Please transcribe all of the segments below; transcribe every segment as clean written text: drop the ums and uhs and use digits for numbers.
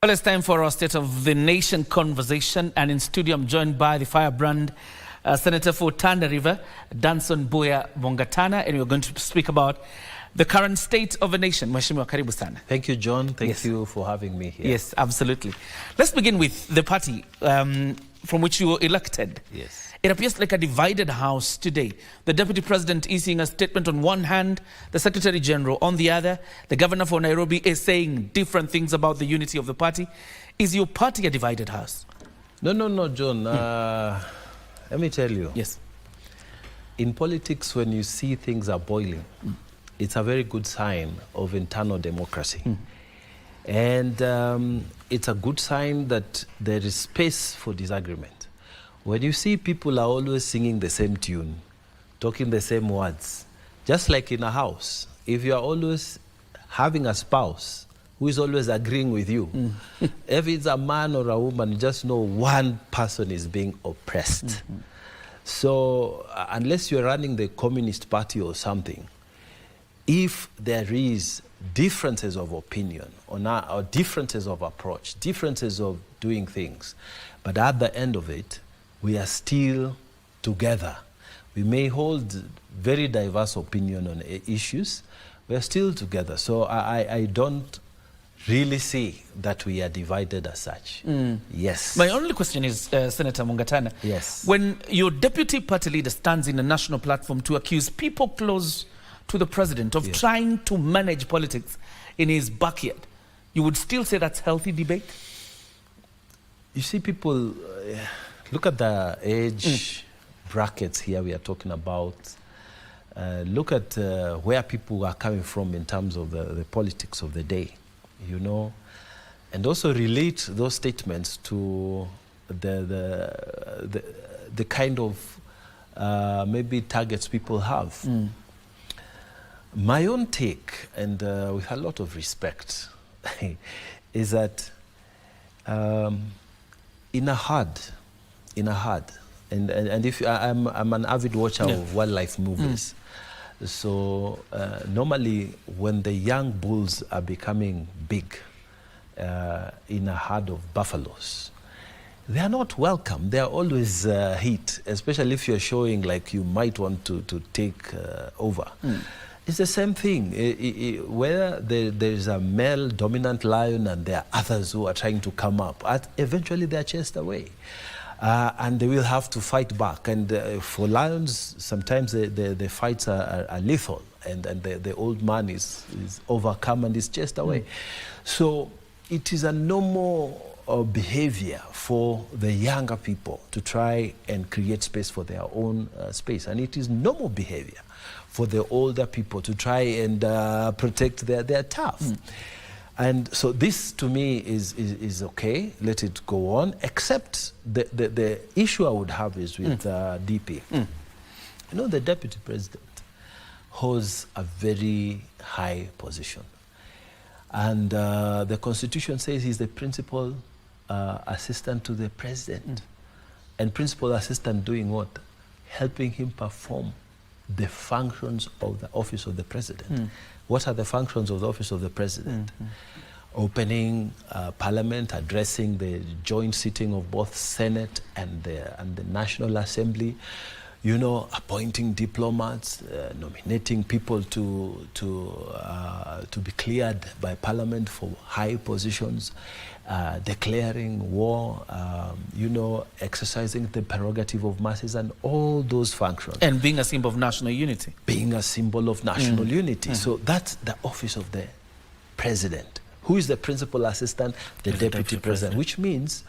Well, it's time for our State of the Nation conversation, and in studio I'm joined by the firebrand Senator for Tana River, Danson Mungatana, and we're going to speak about the current state of the nation. Mheshimiwa, karibu sana. Thank you, John. Thank you for having me here. Yes, absolutely. Let's begin with the party from which you were elected. Yes. It appears like a divided house today. The Deputy President issuing a statement on one hand, the Secretary General on the other. The Governor for Nairobi is saying different things about the unity of the party. Is your party a divided house? No, John. Let me tell you. Yes. In politics, when you see things are boiling, it's a very good sign of internal democracy. And it's a good sign that there is space for disagreement. When you see people are always singing the same tune, talking the same words, just like in a house, if you are always having a spouse who is always agreeing with you, if it's a man or a woman, you just know one person is being oppressed. So unless you're running the Communist Party or something, if there is differences of opinion or differences of approach, differences of doing things, but at the end of it, we are still together. We may hold very diverse opinion on issues, we are still together. So I don't really see that we are divided as such. Yes. My only question is, Senator Mungatana, yes, when your deputy party leader stands in a national platform to accuse people close to the president of trying to manage politics in his backyard, you would still say that's healthy debate? You see, people, look at the age brackets here we are talking about. Look at where people are coming from in terms of the politics of the day, you know, and also relate those statements to the kind of maybe targets people have. My own take, and with a lot of respect, is that in a herd, and if I'm an avid watcher of wildlife movies, so normally when the young bulls are becoming big in a herd of buffaloes, they are not welcome. They are always hit, especially if you're showing like you might want to take over. It's the same thing. Whether there is a male dominant lion and there are others who are trying to come up, eventually they are chased away. And they will have to fight back. And for lions, sometimes the fights are lethal, and the old man is overcome and is chased away. So it is a normal behavior for the younger people to try and create space for their own space. And it is normal behavior for the older people to try and protect their turf. And so this, to me, is okay. Let it go on. Except the issue I would have is with DP. You know, the Deputy President holds a very high position. And the Constitution says he's the principal assistant to the President. And principal assistant doing what? Helping him perform the functions of the office of the President. What are the functions of the office of the President? Opening Parliament, addressing the joint sitting of both Senate and the National Assembly, you know, appointing diplomats, nominating people to be cleared by Parliament for high positions, declaring war, you know, exercising the prerogative of masses and all those functions. And being a symbol of national unity. Being a symbol of national unity. So that's the office of the President. Who is the principal assistant? The Deputy President. Which means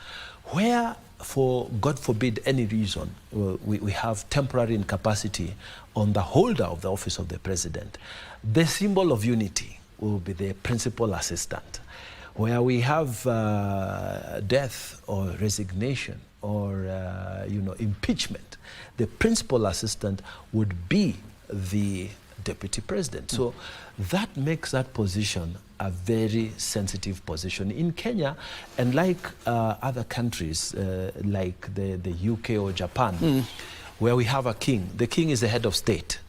where, for God forbid any reason, we have temporary incapacity on the holder of the office of the President, the symbol of unity will be the principal assistant. Where we have death or resignation or you know, impeachment, the principal assistant would be the Deputy President. So that makes that position a very sensitive position. In Kenya, and like other countries like the UK or Japan, where we have a king, the king is the head of state.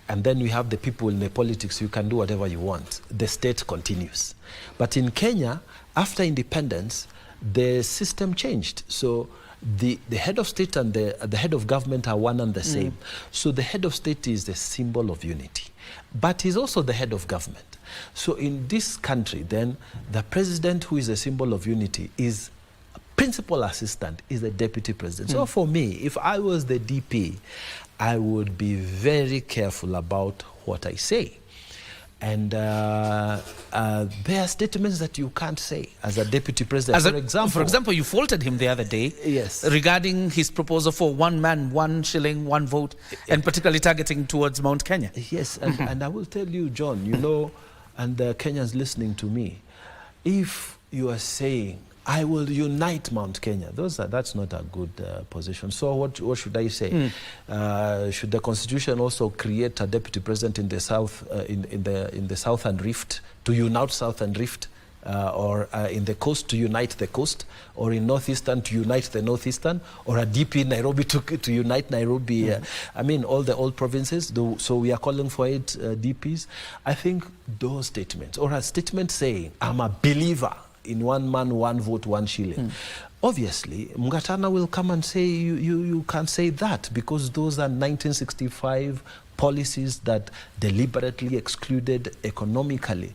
And then we have the people in the politics, you can do whatever you want. The state continues. But in Kenya, after independence, the system changed. So the head of state and the head of government are one and the same. So the head of state is the symbol of unity, but he's also the head of government. So in this country, then, the president, who is a symbol of unity, is principal assistant, is the deputy president. So for me, if I was the DP, I would be very careful about what I say. And there are statements that you can't say as a deputy president. For example, you faulted him the other day, yes, regarding his proposal for 1 man, 1 shilling, 1 vote, and particularly targeting towards Mount Kenya. Yes, and I will tell you, John, you know, and the Kenyans listening to me, if you are saying, I will unite Mount Kenya, that's not a good position. So what should I say? Should the Constitution also create a deputy president in the South, in the Southern Rift, to unite Southern Rift, or in the coast to unite the coast, or in Northeastern to unite the Northeastern, or a DP in Nairobi to unite Nairobi? I mean, all the old provinces. So we are calling for 8 DPs. I think those statements, or a statement saying, I'm a believer in 1 man, 1 vote, 1 shilling. Obviously, Mungatana will come and say, you can't say that, because those are 1965 policies that deliberately excluded economically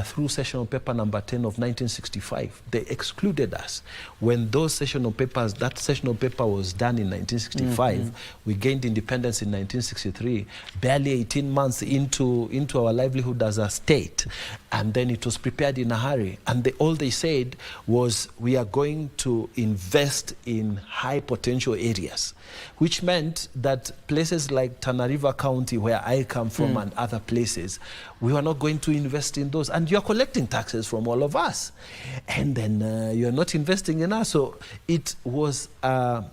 through sessional paper number 10 of 1965. They excluded us. When those sessional papers, that sessional paper was done in 1965, we gained independence in 1963, barely 18 months into our livelihood as a state. And then it was prepared in a hurry. And all they said was, we are going to invest in high potential areas, which meant that places like Tana River County, where I come from, and other places, we were not going to invest in those. And you're collecting taxes from all of us. And then you're not investing in us. So it was a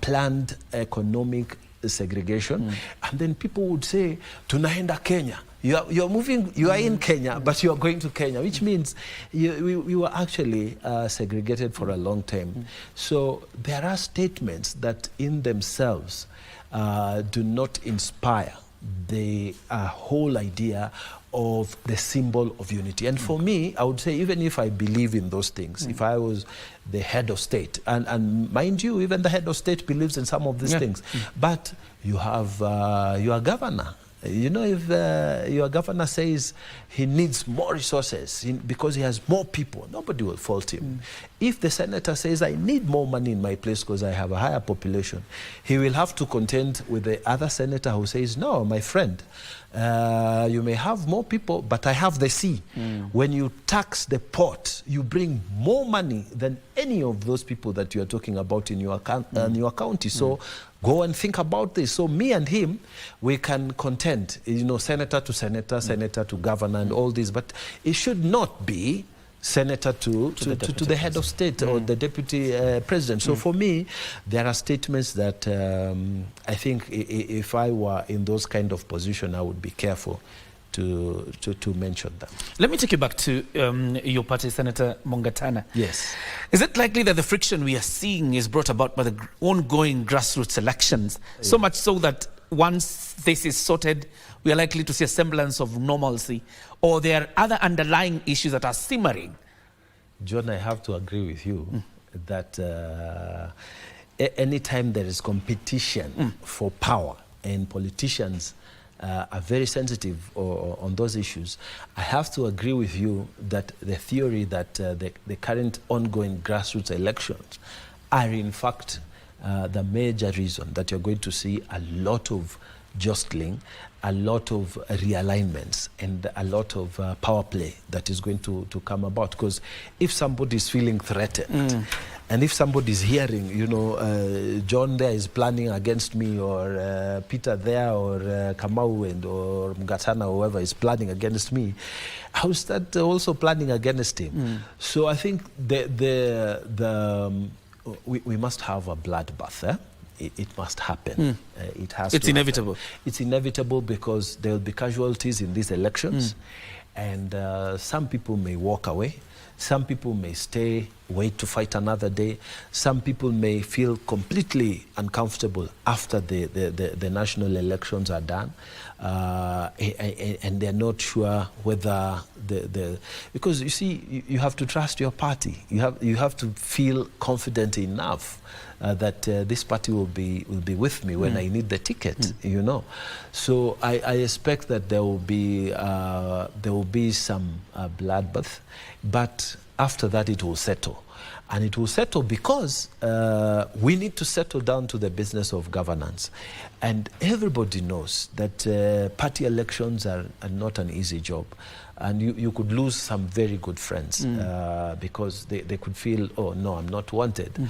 planned economic segregation. And then people would say, tunaenda Kenya. You're moving, you are in Kenya, but you're going to Kenya, which means we were actually segregated for a long time. So there are statements that in themselves do not inspire the whole idea of the symbol of unity. And for me, I would say, even if I believe in those things, if I was the head of state, and mind you, even the head of state believes in some of these things, but you have your governor. You know, if your governor says he needs more resources because he has more people, nobody will fault him. If the senator says, I need more money in my place because I have a higher population, he will have to contend with the other senator who says, no, my friend, you may have more people, but I have the sea. When you tax the port, you bring more money than any of those people that you are talking about in your county. So go and think about this. So me and him, we can contend, you know, senator to senator, senator to governor, and all this. But it should not be senator to the head of state or the deputy president. So for me, there are statements that I think if I were in those kind of position, I would be careful to mention them. Let me take you back to your party, Senator Mungatana. Yes. Is it likely that the friction we are seeing is brought about by the ongoing grassroots elections, so much so that once this is sorted, we are likely to see a semblance of normalcy, or there are other underlying issues that are simmering? John, I have to agree with you that anytime there is competition for power, and politicians are very sensitive on those issues, I have to agree with you that the theory that the current ongoing grassroots elections are in fact the major reason that you're going to see a lot of jostling, a lot of realignments, and a lot of power play that is going to come about. Because if somebody is feeling threatened, and if somebody is hearing, you know, John there is planning against me, or Peter there, or Kamau or Mungatana, or whoever is planning against me, I will start also planning against him. So I think we must have a bloodbath. It must happen. It's inevitable. It's inevitable because there will be casualties in these elections, and some people may walk away. Some people may stay wait to fight another day. Some people may feel completely uncomfortable after the national elections are done, and they're not sure whether because you see, you have to trust your party. You have to feel confident enough that this party will be with me when I need the ticket, you know. So I expect that there will be some bloodbath, but after that it will settle. And it will settle because we need to settle down to the business of governance. And everybody knows that party elections are not an easy job. And you could lose some very good friends because they could feel, oh, no, I'm not wanted.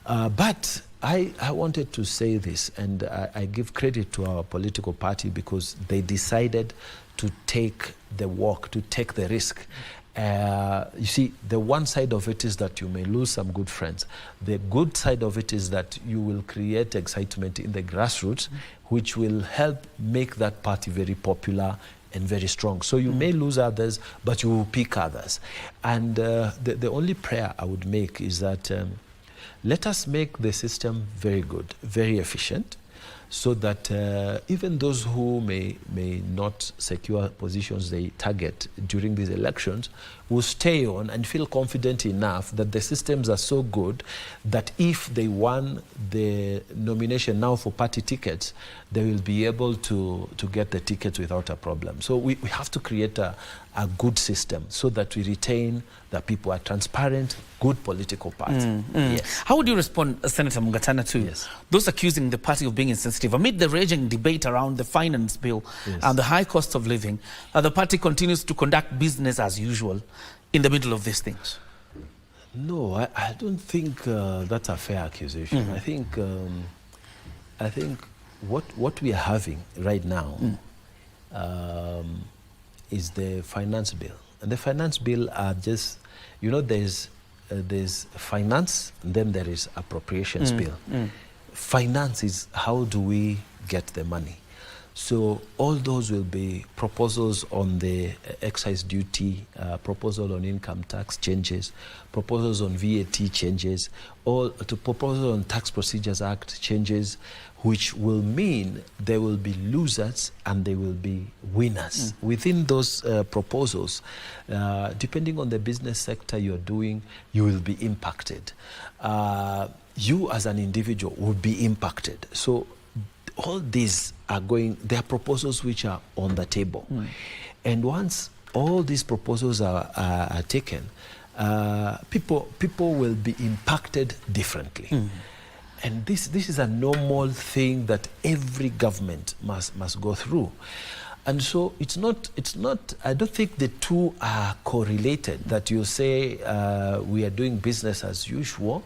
But I wanted to say this, and I give credit to our political party because they decided to take the walk, to take the risk. You see, the one side of it is that you may lose some good friends. The good side of it is that you will create excitement in the grassroots, which will help make that party very popular and very strong. So you may lose others, but you will pick others. And the only prayer I would make is that let us make the system very good, very efficient, so that even those who may not secure positions they target during these elections will stay on and feel confident enough that the systems are so good that if they won the nomination now for party tickets, they will be able to get the tickets without a problem. So we have to create a good system so that we retain that people are transparent, good political party. Yes. How would you respond, Senator Mungatana, to those accusing the party of being insensitive? Amid the raging debate around the finance bill and the high cost of living, the party continues to conduct business as usual in the middle of these things. No, I don't think that's a fair accusation. I think what we are having right now is the finance bill. And the finance bill are just, you know, there's finance, and then there is appropriations bill. Finance is how do we get the money. So all those will be proposals on the excise duty, proposal on income tax changes, proposals on VAT changes, all to proposal on Tax Procedures Act changes, which will mean there will be losers and there will be winners. Within those proposals, depending on the business sector you're doing, you will be impacted. You as an individual will be impacted. So all these are there are proposals which are on the table. And once all these proposals are taken, people will be impacted differently. And this is a normal thing that every government must go through. And so it's not, I don't think the two are correlated, that you say we are doing business as usual,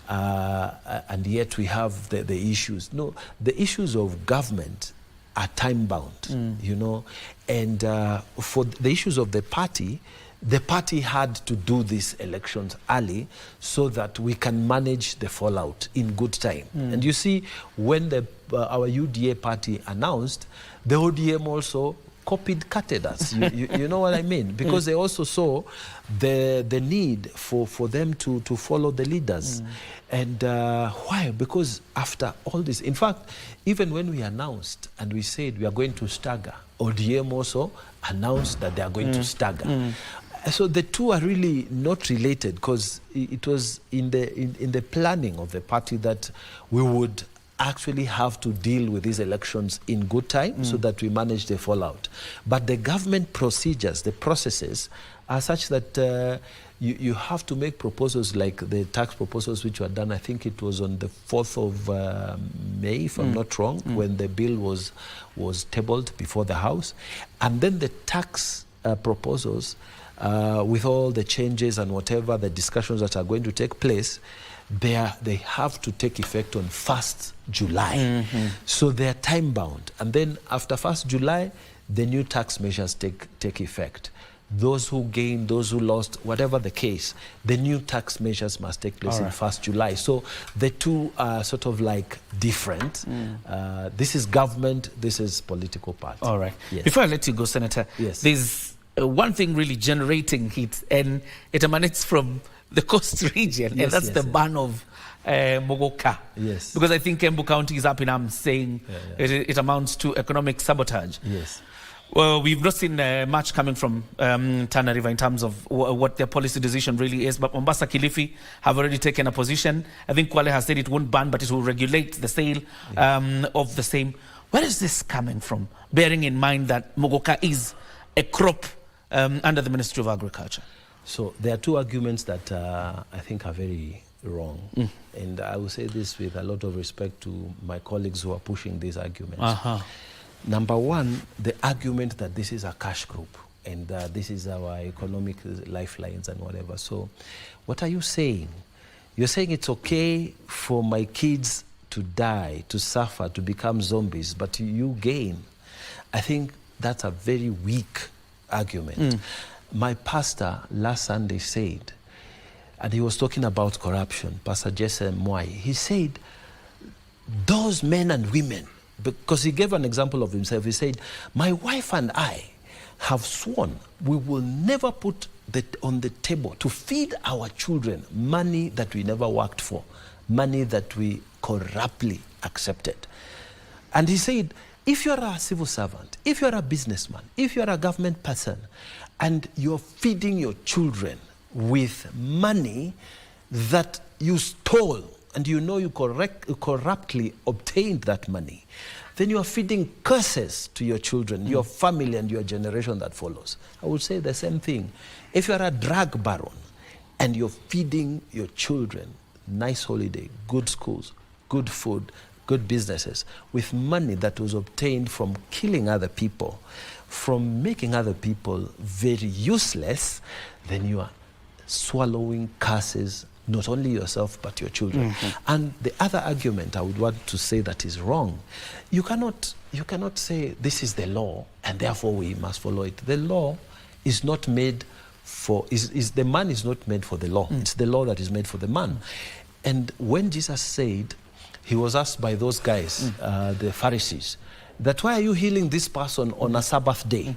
and yet we have the issues. No, the issues of government are time-bound, you know, and for the issues of the party had to do these elections early so that we can manage the fallout in good time. And you see, when our UDA party announced, the ODM also copied us. You know what I mean? Because they also saw the need for them to follow the leaders. And why? Because after all this, in fact, even when we announced and we said we are going to stagger, ODM also announced that they are going to stagger. So the two are really not related, because it was in the planning of the party that we would actually have to deal with these elections in good time so that we manage the fallout. But the government procedures, the processes, are such that you have to make proposals like the tax proposals which were done, I think it was on the 4th of May, if I'm not wrong, when the bill was tabled before the House. And then the tax proposals, with all the changes and whatever the discussions that are going to take place, they have to take effect on 1st July. So they are time bound. And then after 1st July, the new tax measures take effect. Those who gain, those who lost, whatever the case, the new tax measures must take place in 1st July. So the two are sort of like different. This is government, this is political party. All right. Yes. Before I let you go, Senator, there's one thing really generating heat, and it emanates from the coast region, Yes, and that's yes, the yes. ban of Mogoka. Yes. Because I think Embu County is up in arms saying it amounts to economic sabotage. Yes. Well, we've not seen much coming from Tana River in terms of what their policy decision really is. But Mombasa, Kilifi have already taken a position. I think Kwale has said it won't ban, but it will regulate the sale of the same. Where is this coming from? Bearing in mind that Mogoka is a crop under the Ministry of Agriculture. So there are two arguments that I think are very wrong. And I will say this with a lot of respect to my colleagues who are pushing these arguments. Number one, the argument that this is a cash group and this is our economic lifelines and whatever. So what are you saying? You're saying it's okay for my kids to die, to suffer, to become zombies, but you gain. I think that's a very weak argument. My pastor last Sunday said, and he was talking about corruption, Pastor Jesse Mwai, he said, those men and women, because he gave an example of himself, he said, my wife and I have sworn we will never put on the table to feed our children money that we never worked for, money that we corruptly accepted. And he said, if you're a civil servant, if you're a businessman, if you're a government person, and you're feeding your children with money that you stole, and you know you corruptly obtained that money, then you are feeding curses to your children, your family, and your generation that follows. I would say the same thing. If you are a drug baron and you're feeding your children nice holiday, good schools, good food, good businesses, with money that was obtained from killing other people, from making other people very useless, then you are swallowing curses, not only yourself, but your children. And the other argument I would want to say that is wrong, you cannot say this is the law and therefore we must follow it. The law is not made for, the man is not made for the law. It's the law that is made for the man. And when Jesus said, he was asked by those guys, the Pharisees, that why are you healing this person on a Sabbath day?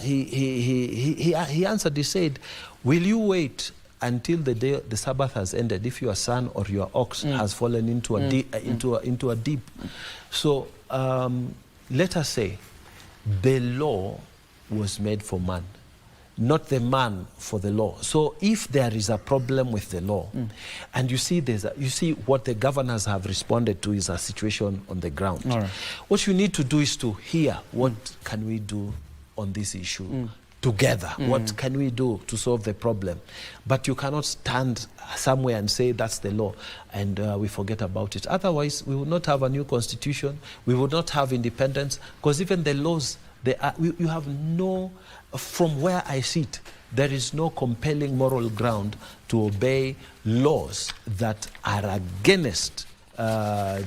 He answered, he said, will you wait until the day the Sabbath has ended if your son or your ox has fallen into a deep? So let us say the law was made for man, not the man for the law. So if there is a problem with the law, and you see what the governors have responded to is a situation on the ground. What you need to do is to hear what can we do on this issue together. What can we do to solve the problem? But you cannot stand somewhere and say that's the law and we forget about it. Otherwise, we will not have a new constitution. We will not have independence, because even the laws, you have no, from where I sit, there is no compelling moral ground to obey laws that are against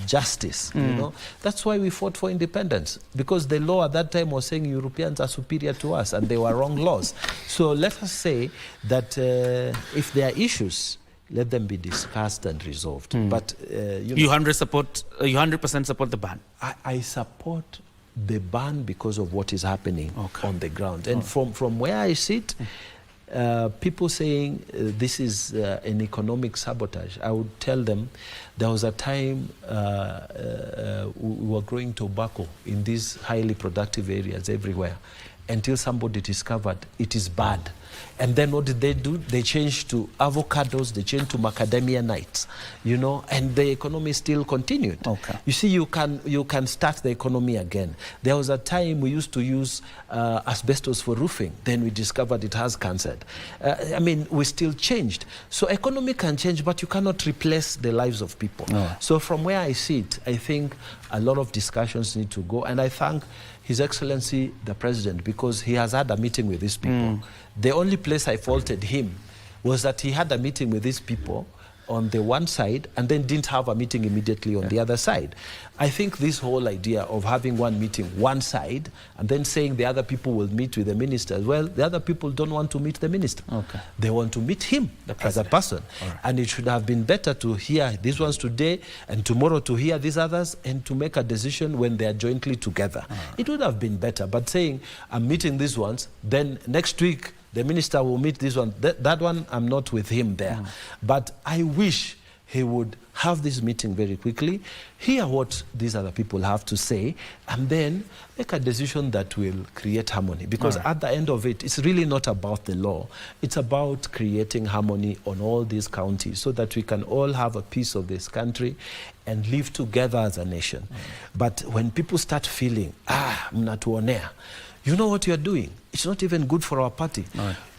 justice. You know, that's why we fought for independence, because the law at that time was saying Europeans are superior to us, and they were wrong laws. So let us say that if there are issues, let them be discussed and resolved. But you 100% support the ban. I support the ban because of what is happening on the ground, and from where I sit. People saying this is an economic sabotage, I would tell them there was a time we were growing tobacco in these highly productive areas everywhere until somebody discovered it is bad. And then what did they do? They changed to avocados, they changed to macadamia nuts, you know, and the economy still continued. You see, you can start the economy again. There was a time we used to use asbestos for roofing. Then we discovered it has cancer. I mean, we still changed. So economy can change, but you cannot replace the lives of people. So from where I sit, I think a lot of discussions need to go. And I thank His Excellency the President, because he has had a meeting with these people. The only place I faulted him was that he had a meeting with these people on the one side and then didn't have a meeting immediately on the other side. I think this whole idea of having one meeting one side and then saying the other people will meet with the minister, well, the other people don't want to meet the minister. They want to meet him as a person. And it should have been better to hear these ones today and tomorrow to hear these others and to make a decision when they are jointly together. It would have been better. But saying, I'm meeting these ones, then next week The minister will meet this one. That one, I'm not with him there. But I wish he would have this meeting very quickly, hear what these other people have to say, and then make a decision that will create harmony. Because at the end of it, it's really not about the law. It's about creating harmony on all these counties so that we can all have a piece of this country and live together as a nation. But when people start feeling, mnatuonea, you know what you're doing? It's not even good for our party.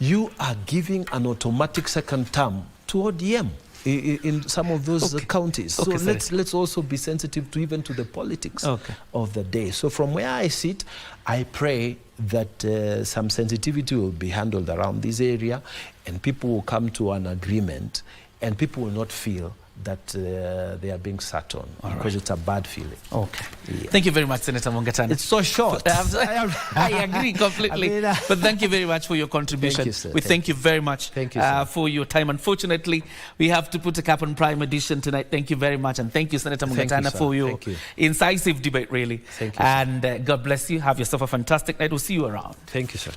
You are giving an automatic second term to ODM. In some of those counties. So let's also be sensitive to even to the politics of the day. So from where I sit, I pray that some sensitivity will be handled around this area and people will come to an agreement and people will not feel that they are being sat on because it's a bad feeling. Thank you very much, Senator Mungatana. It's so short. I agree completely. But thank you very much for your contribution. Thank you, sir. We thank you very much for your time. Unfortunately, we have to put a cap on Prime Edition tonight. Thank you very much. And thank you, Senator Mungatana, for your incisive debate, really. Thank you, and God bless you. Have yourself a fantastic night. We'll see you around. Thank you, sir.